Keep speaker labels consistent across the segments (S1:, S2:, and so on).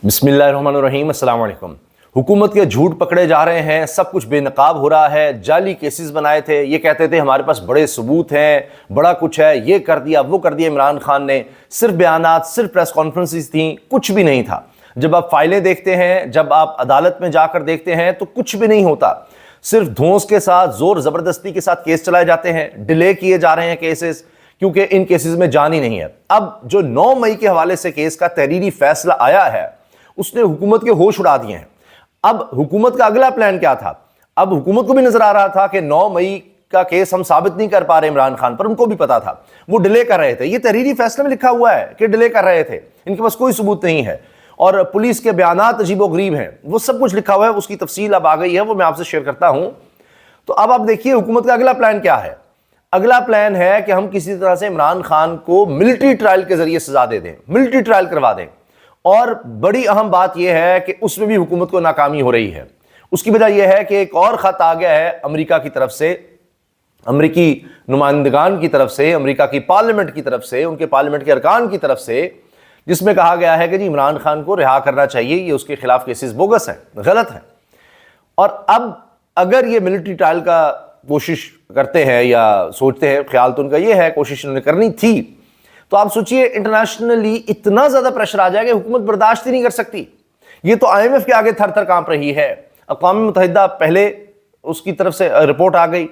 S1: بسم اللہ الرحمن الرحیم، السلام علیکم۔ حکومت کے جھوٹ پکڑے جا رہے ہیں، سب کچھ بے نقاب ہو رہا ہے، جعلی کیسز بنائے تھے، یہ کہتے تھے ہمارے پاس بڑے ثبوت ہیں، بڑا کچھ ہے، یہ کر دیا وہ کر دیا عمران خان نے، صرف بیانات، صرف پریس کانفرنسز تھیں، کچھ بھی نہیں تھا۔ جب آپ فائلیں دیکھتے ہیں، جب آپ عدالت میں جا کر دیکھتے ہیں تو کچھ بھی نہیں ہوتا، صرف دھونس کے ساتھ، زور زبردستی کے ساتھ کیس چلائے جاتے ہیں، ڈیلے کیے جا رہے ہیں کیسز، کیونکہ ان کیسز میں جان ہی نہیں ہے۔ اب جو 9 مئی کے حوالے سے کیس کا تحریری فیصلہ آیا ہے، اس نے حکومت کے ہوش اڑا دیے ہیں۔ اب حکومت کا اگلا پلان کیا تھا؟ اب حکومت کو بھی نظر آ رہا تھا کہ 9 مئی کا کیس ہم ثابت نہیں کر پا رہے عمران خان پر، ان کو بھی پتا تھا، وہ ڈیلے کر رہے تھے۔ یہ تحریری فیصلے میں لکھا ہوا ہے کہ ڈیلے کر رہے تھے، ان کے پاس کوئی ثبوت نہیں ہے، اور پولیس کے بیانات عجیب و غریب ہیں، وہ سب کچھ لکھا ہوا ہے، اس کی تفصیل اب آ گئی ہے، وہ میں آپ سے شیئر کرتا ہوں۔ تو اب آپ دیکھیے حکومت کا اگلا پلان کیا ہے۔ اگلا پلان ہے کہ ہم کسی طرح سے عمران خان کو ملٹری ٹرائل کے ذریعے سزا دے دیں، ملٹری ٹرائل کروا دیں، اور بڑی اہم بات یہ ہے کہ اس میں بھی حکومت کو ناکامی ہو رہی ہے۔ اس کی وجہ یہ ہے کہ ایک اور خط آ گیا ہے امریکہ کی طرف سے، امریکی نمائندگان کی طرف سے، امریکہ کی پارلیمنٹ کی طرف سے، ان کے پارلیمنٹ کے ارکان کی طرف سے، جس میں کہا گیا ہے کہ جی عمران خان کو رہا کرنا چاہیے، یہ اس کے خلاف کیسز بوگس ہیں، غلط ہیں۔ اور اب اگر یہ ملٹری ٹرائل کا کوشش کرتے ہیں یا سوچتے ہیں، خیال تو ان کا یہ ہے، کوشش انہوں نے کرنی تھی، تو آپ سوچئے انٹرنیشنلی اتنا زیادہ پریشر آ جائے کہ حکومت برداشت ہی نہیں کر سکتی۔ یہ تو IMF کے آگے تھر تھر کانپ رہی ہے۔ اقوام متحدہ پہلے اس کی طرف سے رپورٹ آ گئی،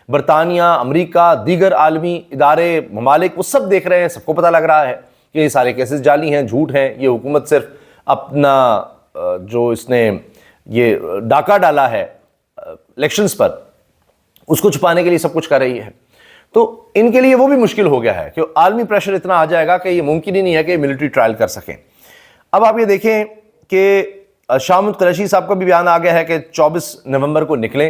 S1: برطانیہ، امریکہ، دیگر عالمی ادارے، ممالک، وہ سب دیکھ رہے ہیں، سب کو پتہ لگ رہا ہے کہ یہ سارے کیسز جعلی ہیں، جھوٹ ہیں، یہ حکومت صرف اپنا جو اس نے یہ ڈاکہ ڈالا ہے الیکشنز پر، اس کو چھپانے کے لیے سب کچھ کر رہی ہے۔ تو ان کے لیے وہ بھی مشکل ہو گیا ہے کہ عالمی پریشر اتنا آ جائے گا کہ یہ ممکن ہی نہیں ہے کہ ملٹری ٹرائل کر سکیں۔ اب آپ یہ دیکھیں کہ شاہ محمود قریشی صاحب کا بھی بیان آ گیا ہے کہ 24 نومبر کو نکلیں،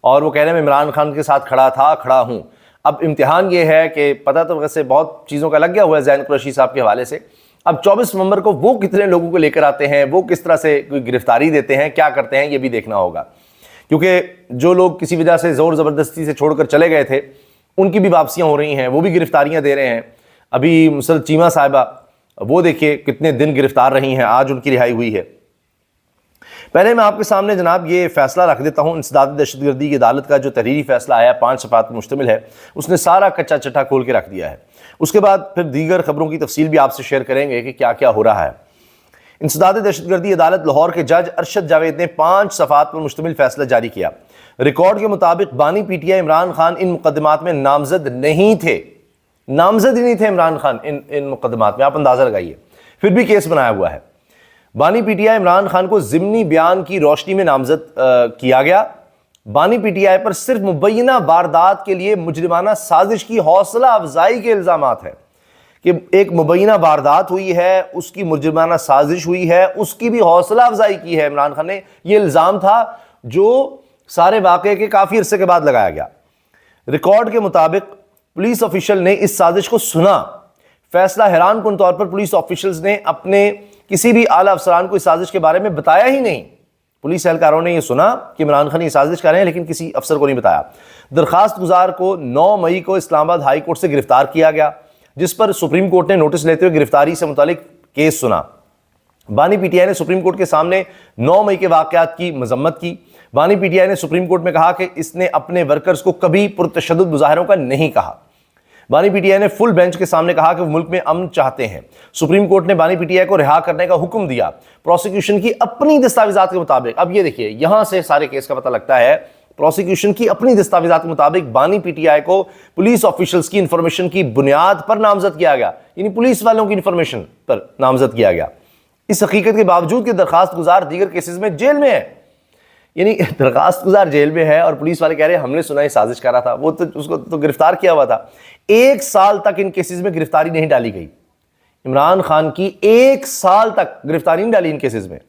S1: اور وہ کہہ رہے ہیں میں عمران خان کے ساتھ کھڑا تھا، کھڑا ہوں۔ اب امتحان یہ ہے کہ پتہ تو ویسے بہت چیزوں کا لگ گیا ہوا ہے ذہن قریشی صاحب کے حوالے سے، اب 24 نومبر کو وہ کتنے لوگوں کو لے کر آتے ہیں، وہ کس طرح سے کوئی گرفتاری دیتے ہیں، کیا کرتے ہیں، یہ بھی دیکھنا ہوگا، کیونکہ جو لوگ کسی وجہ سے زور زبردستی سے چھوڑ کر چلے گئے تھے ان کی بھی واپسیاں ہو رہی ہیں، وہ بھی گرفتاریاں دے رہے ہیں۔ ابھی مسرت چیمہ صاحبہ، وہ دیکھیے کتنے دن گرفتار رہی ہیں، آج ان کی رہائی ہوئی ہے۔ پہلے میں آپ کے سامنے جناب یہ فیصلہ رکھ دیتا ہوں، انسداد دہشت گردی کی عدالت کا جو تحریری فیصلہ آیا 5 صفحات پر مشتمل ہے، اس نے سارا کچا چٹا کھول کے رکھ دیا ہے۔ اس کے بعد پھر دیگر خبروں کی تفصیل بھی آپ سے شیئر کریں گے کہ کیا کیا ہو رہا ہے۔ انسداد دہشت گردی عدالت لاہور کے جج ارشد جاوید نے 5 صفحات پر مشتمل فیصلہ جاری کیا۔ ریکارڈ کے مطابق بانی پی ٹی آئی عمران خان ان مقدمات میں نامزد نہیں تھے، نامزد ہی نہیں تھے عمران خان ان مقدمات میں، آپ اندازہ لگائیے، پھر بھی کیس بنایا ہوا ہے۔ بانی پی ٹی آئی عمران خان کو ضمنی بیان کی روشنی میں نامزد کیا گیا۔ بانی پی ٹی آئی پر صرف مبینہ واردات کے لیے مجرمانہ سازش کی حوصلہ افزائی کے الزامات ہیں، کہ ایک مبینہ واردات ہوئی ہے، اس کی مجرمانہ سازش ہوئی ہے، اس کی بھی حوصلہ افزائی کی ہے عمران خان نے، یہ الزام تھا جو سارے واقعے کے کافی عرصے کے بعد لگایا گیا۔ ریکارڈ کے مطابق پولیس آفیشل نے اس سازش کو سنا۔ فیصلہ حیران کن طور پر پولیس آفیشلز نے اپنے کسی بھی اعلیٰ افسران کو اس سازش کے بارے میں بتایا ہی نہیں۔ پولیس اہلکاروں نے یہ سنا کہ عمران خان یہ سازش کر رہے ہیں، لیکن کسی افسر کو نہیں بتایا۔ درخواست گزار کو 9 مئی کو اسلام آباد ہائی کورٹ سے گرفتار کیا گیا، جس پر سپریم کورٹ نے نوٹس لیتے ہوئے گرفتاری سے متعلق کیس سنا۔ بانی پی ٹی آئی نے سپریم کورٹ کے سامنے 9 مئی کے واقعات کی مذمت کی۔ بانی پی ٹی آئی نے سپریم کورٹ میں کہا کہ اس نے اپنے ورکرز کو کبھی پرتشدد مظاہروں کا نہیں کہا۔ بانی پی ٹی آئی نے فل بینچ کے سامنے کہا کہ وہ ملک میں امن چاہتے ہیں۔ سپریم کورٹ نے بانی پی ٹی آئی کو رہا کرنے کا حکم دیا پروسیکیوشن کی اپنی دستاویزات کے مطابق۔ اب یہ دیکھیے یہاں سے سارے کیس کا پتہ لگتا ہے، پروسیکیوشن کی اپنی دستاویزات کے مطابق بانی پی ٹی آئی کو پولیس آفیشلز کی انفارمیشن کی بنیاد پر نامزد کیا گیا، یعنی پولیس والوں کی انفارمیشن پر نامزد کیا گیا، اس حقیقت کے باوجود کہ درخواست گزار دیگر کیسز میں جیل میں ہے۔ یعنی درخواست گزار جیل میں ہے اور پولیس والے کہہ رہے ہیں ہم نے سنا یہ سازش کر رہا تھا، وہ تو اس کو تو گرفتار کیا ہوا تھا۔ 1 سال تک ان کیسز میں گرفتاری نہیں ڈالی گئی، عمران خان کی 1 سال تک گرفتاری نہیں ڈالی ان کیسز میں۔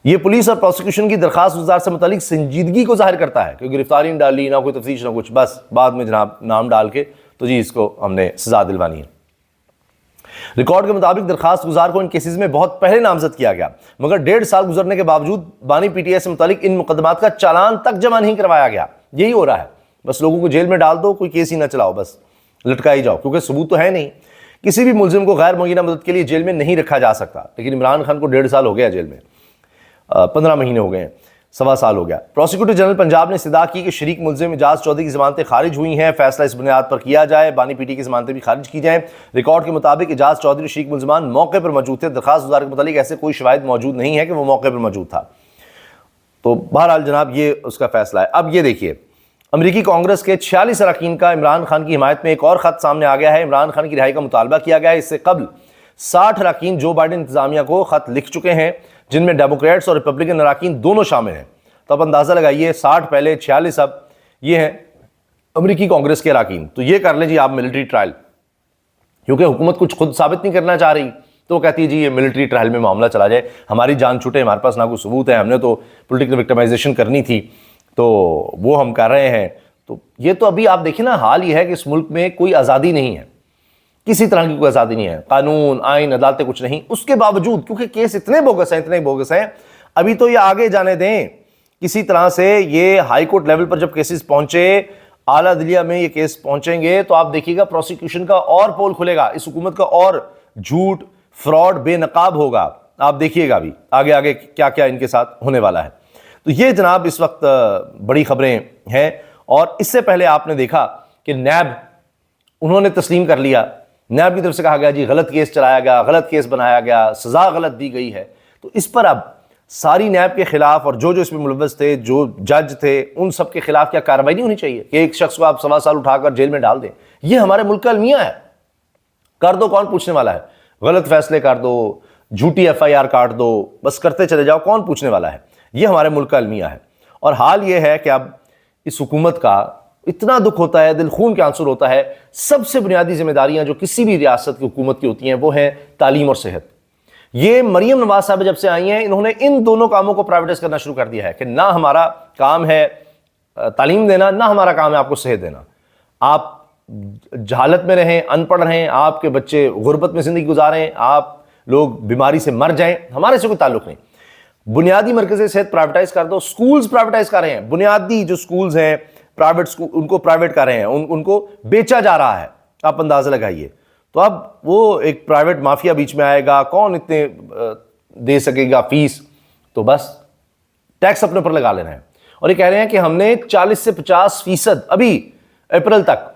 S1: یہ پولیس اور پروسیکیوشن کی درخواست گزار سے متعلق سنجیدگی کو ظاہر کرتا ہے کہ گرفتاری نہیں ڈالی، نہ کوئی تفتیش، نہ کچھ، بس بعد میں جناب نام ڈال کے تو جی اس کو ہم نے سزا دلوانی ہے۔ ریکارڈ کے مطابق درخواست گزار کو ان کیسز میں بہت پہلے نامزد کیا گیا، مگر 1.5 سال گزرنے کے باوجود بانی پی ٹی آئی سے متعلق ان مقدمات کا چالان تک جمع نہیں کروایا گیا۔ یہی ہو رہا ہے، بس لوگوں کو جیل میں ڈال دو، کوئی کیس ہی نہ چلاؤ، بس لٹکائی جاؤ، کیونکہ ثبوت تو ہے نہیں۔ کسی بھی ملزم کو غیر معینہ مدت کے لیے جیل میں نہیں رکھا جا سکتا، لیکن عمران خان کو 1.5 سال ہو گیا جیل میں، 15 مہینے ہو گئے ہیں، 1.25 سال ہو گیا۔ پروسیکیوٹر جنرل پنجاب نے استدعا کی کہ شریک ملزم اعجاز چودھری کی ضمانتیں خارج ہوئی ہیں، فیصلہ اس بنیاد پر کیا جائے، بانی پی ٹی کی ضمانتیں بھی خارج کی جائیں۔ ریکارڈ کے مطابق اعجاز چودھری شریک ملزمان موقع پر موجود تھے، درخواست گزار کے متعلق ایسے کوئی شواہد موجود نہیں ہے کہ وہ موقع پر موجود تھا۔ تو بہرحال جناب یہ اس کا فیصلہ ہے۔ اب یہ دیکھیے، امریکی کانگریس کے 46 اراکین کا عمران خان کی حمایت میں ایک اور خط سامنے آ گیا ہے۔ عمران خان کی رہائی کا مطالبہ کیا گیا ہے۔ اس سے قبل 60 اراکین جو بائیڈن انتظامیہ کو خط لکھ چکے ہیں، جن میں ڈیموکریٹس اور ریپبلکن اراکین دونوں شامل ہیں۔ تو اب اندازہ لگائیے، 60 پہلے، 46 اب، یہ ہیں امریکی کانگریس کے اراکین۔ تو یہ کر لیں جی آپ ملٹری ٹرائل، کیونکہ حکومت کچھ خود ثابت نہیں کرنا چاہ رہی، تو وہ کہتی ہے جی یہ ملٹری ٹرائل میں معاملہ چلا جائے، ہماری جان چھوٹے، ہمارے پاس نہ کوئی ثبوت ہے، ہم نے تو پولیٹیکل وکٹمائزیشن کرنی تھی تو وہ ہم کر رہے ہیں۔ تو یہ تو ابھی آپ دیکھیں نا، حال یہ ہے کہ اس ملک میں کوئی آزادی نہیں ہے، کسی طرح کی کوئی آزادی نہیں ہے، قانون، آئین، عدالتیں کچھ نہیں۔ اس کے باوجود کیونکہ کیس اتنے بوگس ہیں، ابھی تو یہ آگے جانے دیں کسی طرح سے۔ یہ ہائی کورٹ لیول پر جب کیسز پہنچے، اعلیٰ عدلیہ میں یہ کیس پہنچیں گے، تو آپ دیکھیے گا پروسیکیوشن کا اور پول کھلے گا، اس حکومت کا اور جھوٹ، فراڈ بے نقاب ہوگا۔ آپ دیکھیے گا ابھی آگے کیا کیا ان کے ساتھ ہونے والا ہے۔ تو یہ جناب اس وقت بڑی خبریں ہیں۔ اور اس سے پہلے آپ نے دیکھا کہ نیب انہوں نے تسلیم کر لیا، نیب کی طرف سے کہا گیا جی غلط کیس چلایا گیا، غلط کیس بنایا گیا، سزا غلط دی گئی ہے۔ تو اس پر اب ساری نیب کے خلاف اور جو اس میں ملوث تھے، جو جج تھے، ان سب کے خلاف کیا کارروائی نہیں ہونی چاہیے کہ ایک شخص کو آپ 1.25 سال اٹھا کر جیل میں ڈال دیں؟ یہ ہمارے ملک کا المیہ ہے۔ کر دو، کون پوچھنے والا ہے؟ غلط فیصلے کر دو، جھوٹی FIR کاٹ دو، بس کرتے چلے جاؤ، کون پوچھنے والا ہے؟ یہ ہمارے ملک کا المیہ ہے۔ اور حال یہ ہے کہ اب اس حکومت کا اتنا دکھ ہوتا ہے، دل خون کے آنسر ہوتا ہے۔ سب سے بنیادی ذمہ داریاں جو کسی بھی ریاست کی حکومت کی ہوتی ہیں وہ ہیں تعلیم اور صحت۔ یہ مریم نواز صاحب جب سے آئی ہیں، انہوں نے ان دونوں کاموں کو پرائیویٹائز کرنا شروع کر دیا ہے کہ نہ ہمارا کام ہے تعلیم دینا، نہ ہمارا کام ہے آپ کو صحت دینا۔ آپ جہالت میں رہیں، ان پڑھ رہیں، آپ کے بچے غربت میں زندگی گزاریں، آپ لوگ بیماری سے مر جائیں، ہمارے سے کوئی تعلق نہیں۔ بنیادی مرکز صحت پرائیویٹائز کر دو، سکولز پرائیویٹائز کر رہے ہیں، بنیادی جو سکولز ہیں پرائیویٹ سکول ان کو پرائیویٹ کر رہے ہیں، ان کو بیچا جا رہا ہے۔ آپ اندازہ لگائیے۔ تو اب وہ ایک پرائیویٹ مافیا بیچ میں آئے گا، کون اتنے دے سکے گا فیس؟ تو بس ٹیکس اپنے اوپر لگا لینا ہے۔ اور یہ کہہ رہے ہیں کہ ہم نے 40 سے 50% ابھی اپریل تک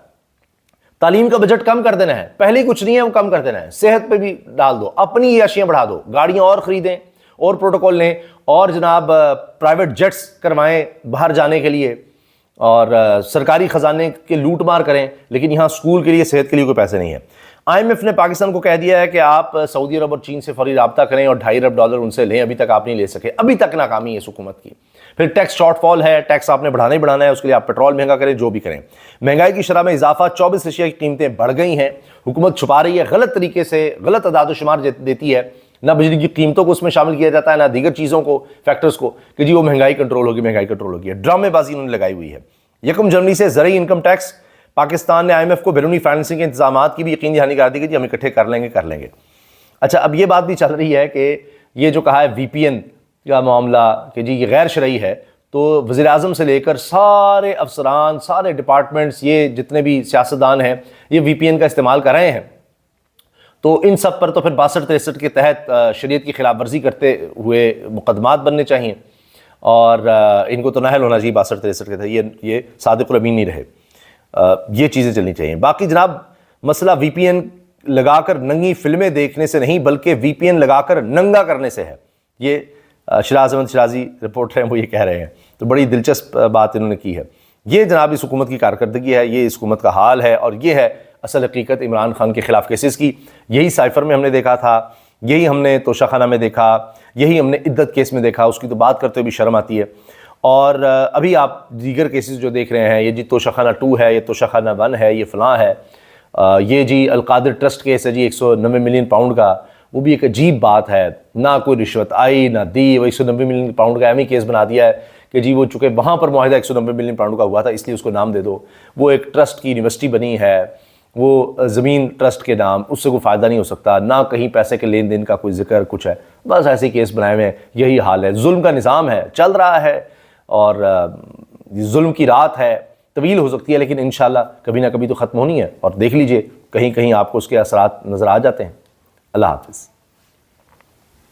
S1: تعلیم کا بجٹ کم کر دینا ہے۔ پہلے ہی کچھ نہیں ہے، وہ کم کر دینا ہے۔ صحت پہ بھی ڈال دو، اپنی عیاشیاں بڑھا دو، گاڑیاں اور خریدیں اور پروٹوکول لیں، اور جناب پرائیویٹ جیٹس کروائیں باہر جانے کے لیے، اور سرکاری خزانے کے لوٹ مار کریں، لیکن یہاں سکول کے لیے، صحت کے لیے کوئی پیسے نہیں ہیں۔ IMF نے پاکستان کو کہہ دیا ہے کہ آپ سعودی عرب اور چین سے فوری رابطہ کریں اور $2.5 ارب ان سے لیں۔ ابھی تک آپ نہیں لے سکے، ابھی تک ناکامی ہے اس حکومت کی۔ پھر ٹیکس شارٹ فال ہے، ٹیکس آپ نے بڑھانا ہی بڑھانا ہے، اس کے لیے آپ پیٹرول مہنگا کریں، جو بھی کریں۔ مہنگائی کی شرح میں اضافہ، 24 اشیاء کی قیمتیں بڑھ گئی ہیں۔ حکومت چھپا رہی ہے، غلط طریقے سے غلط اعداد و شمار دیتی ہے، نہ بجلی کی قیمتوں کو اس میں شامل کیا جاتا ہے، نہ دیگر چیزوں کو، فیکٹرز کو، کہ جی وہ مہنگائی کنٹرول ہوگی، مہنگائی کنٹرول ہوگی۔ ڈرامے بازی انہوں نے لگائی ہوئی ہے۔ 1 جنوری سے زرعی انکم ٹیکس، پاکستان نے IMF کو بیرونی فائننسنگ کے انتظامات کی بھی یقین دہانی کر دی کہ جی ہم اکٹھے کر لیں گے۔ اچھا، اب یہ بات بھی چل رہی ہے کہ یہ جو کہا ہے VPN کا معاملہ کہ جی یہ غیر شرعی ہے، تو وزیر اعظم سے لے کر سارے افسران، سارے ڈپارٹمنٹس، یہ جتنے بھی سیاستدان ہیں، یہ VPN کا استعمال کر رہے ہیں۔ تو ان سب پر تو پھر 62-63 کے تحت شریعت کی خلاف ورزی کرتے ہوئے مقدمات بننے چاہیے، اور ان کو تو نااہل ہونا چاہیے 62-63 کے تحت، یہ صادق الامین نہیں رہے۔ یہ چیزیں چلنی چاہیے۔ باقی جناب مسئلہ VPN لگا کر ننگی فلمیں دیکھنے سے نہیں، بلکہ VPN لگا کر ننگا کرنے سے ہے۔ یہ شراز احمد شرازی رپورٹر ہیں، وہ یہ کہہ رہے ہیں۔ تو بڑی دلچسپ بات انہوں نے کی ہے۔ یہ جناب اس حکومت کی کارکردگی ہے، یہ اس حکومت کا حال ہے، اور یہ ہے اصل حقیقت عمران خان کے خلاف کیسز کی۔ یہی سائفر میں ہم نے دیکھا تھا، یہی ہم نے توشہ خانہ میں دیکھا، یہی ہم نے عدت کیس میں دیکھا، اس کی تو بات کرتے ہوئے بھی شرم آتی ہے۔ اور ابھی آپ دیگر کیسز جو دیکھ رہے ہیں، یہ جی توشہ خانہ 2 ہے، یہ توشہ خانہ 1 ہے، یہ فلاں ہے، یہ جی القادر ٹرسٹ کیس ہے جی 190 ملین پاؤنڈ کا، وہ بھی ایک عجیب بات ہے، نہ کوئی رشوت آئی نہ دی، وہ 190 ملین پاؤنڈ کا ایم ہی کیس بنا دیا ہے کہ جی وہ چونکہ وہاں پر معاہدہ 190 ملین پاؤنڈ کا ہوا تھا، اس لیے اس کو نام دے دو۔ وہ ایک ٹرسٹ کی یونیورسٹی بنی ہے، وہ زمین ٹرسٹ کے نام، اس سے کوئی فائدہ نہیں ہو سکتا، نہ کہیں پیسے کے لین دین کا کوئی ذکر کچھ ہے، بس ایسے کیس بنائے ہوئے ہیں۔ یہی حال ہے، ظلم کا نظام ہے، چل رہا ہے، اور ظلم کی رات ہے، طویل ہو سکتی ہے لیکن انشاءاللہ کبھی نہ کبھی تو ختم ہونی ہے۔ اور دیکھ لیجئے کہیں کہیں آپ کو اس کے اثرات نظر آ جاتے ہیں۔ اللہ حافظ۔